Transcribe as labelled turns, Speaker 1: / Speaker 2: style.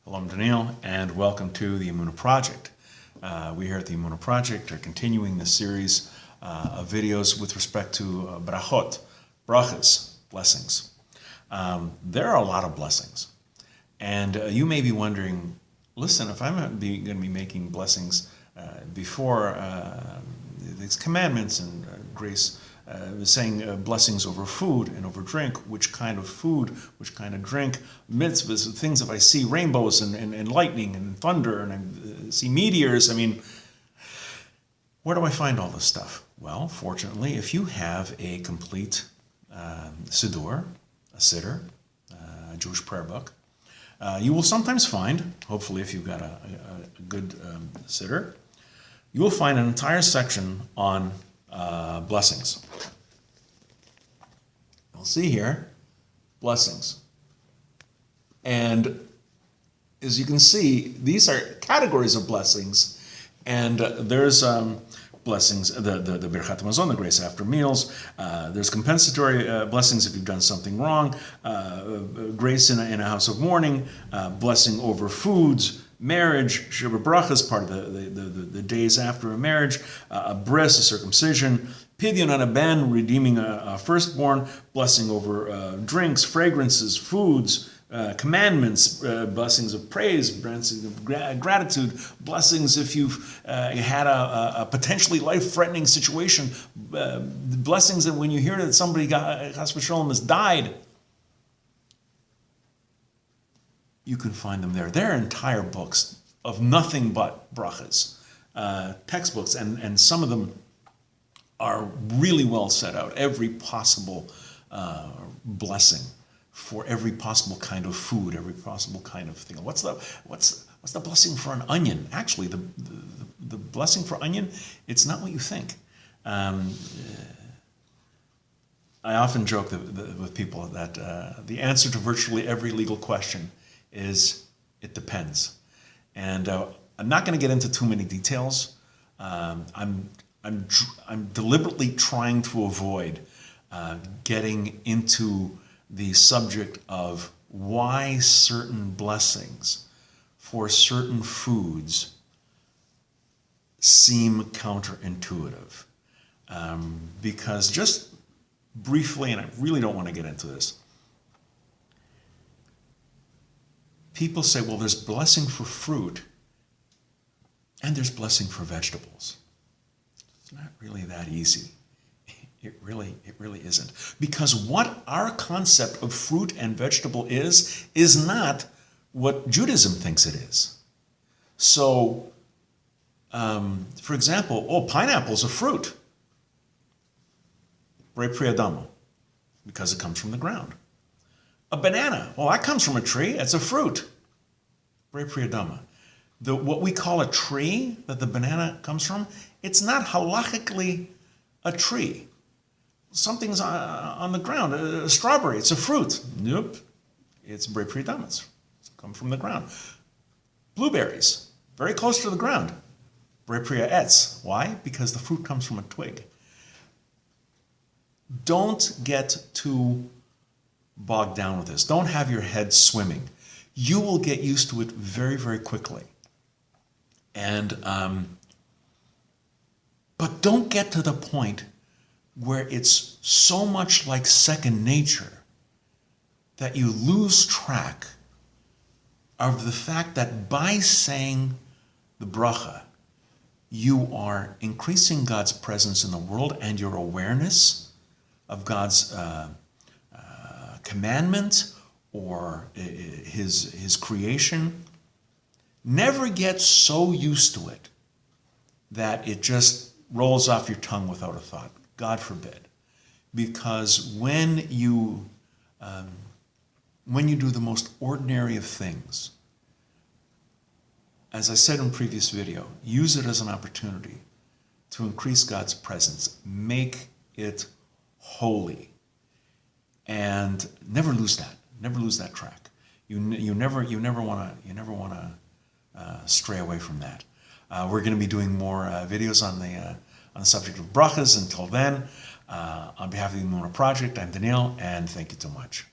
Speaker 1: Hello, I'm Daniel, and welcome to the Emunah Project. We here at the Emunah Project are continuing this series of videos with respect to Berachot, Brachas, blessings. There are a lot of blessings, and you may be wondering, listen, if I'm going to be making blessings before these commandments and grace, saying blessings over food and over drink, which kind of food, which kind of drink, mitzvahs, things if I see rainbows and lightning and thunder and I see meteors, I mean, where do I find all this stuff? Well, fortunately, if you have a complete Siddur, a Siddur, a Jewish prayer book, you will sometimes find, hopefully if you've got a good Siddur, you will find an entire section on blessings. You'll see here, blessings. And as you can see, these are categories of blessings. And there's blessings, the Birchat Mazon, the grace after meals. There's compensatory blessings if you've done something wrong. Grace in a house of mourning. Blessing over foods. Marriage, Shiva Brachas, part of the days after a marriage, a bris, a circumcision, pidyon on a ben, redeeming a firstborn, blessing over drinks, fragrances, foods, commandments, blessings of praise, blessings of gratitude, blessings if you've had a potentially life-threatening situation, blessings that when you hear that somebody, Chas v'sholom, has died, you can find them there. There are entire books of nothing but brachas, textbooks, and some of them are really well set out. Every possible blessing for every possible kind of food, every possible kind of thing. What's the blessing for an onion? Actually, the blessing for onion, it's not what you think. I often joke with people that the answer to virtually every legal question is it depends, and I'm not going to get into too many details. I'm deliberately trying to avoid getting into the subject of why certain blessings for certain foods seem counterintuitive, because just briefly, and I really don't want to get into this, people say, well, there's blessing for fruit and there's blessing for vegetables. It's not really that easy. It really isn't. Because what our concept of fruit and vegetable is not what Judaism thinks it is. So, for example, pineapple's a fruit. Brei Pri Adama, because it comes from the ground. A banana, well, that comes from a tree. It's a fruit. Brei Pri Adama. What we call a tree that the banana comes from, it's not halachically a tree. Something's on the ground. A strawberry, it's a fruit. Nope. It's Brei Pri Adama. It's come from the ground. Blueberries, very close to the ground. Brei Pri Ha'etz. Why? Because the fruit comes from a twig. Don't get too bogged down with this. Don't have your head swimming. You will get used to it very, very quickly. And but don't get to the point where it's so much like second nature that you lose track of the fact that by saying the bracha, you are increasing God's presence in the world and your awareness of God's commandment or his creation. Never get so used to it that it just rolls off your tongue without a thought. God forbid. Because when you do the most ordinary of things, as I said in a previous video, use it as an opportunity to increase God's presence. Make it holy. And never lose that. Never lose that track. You never want to stray away from that. We're going to be doing more videos on the subject of brachas. Until then, on behalf of the Emunah Project, I'm Daniel, and thank you so much.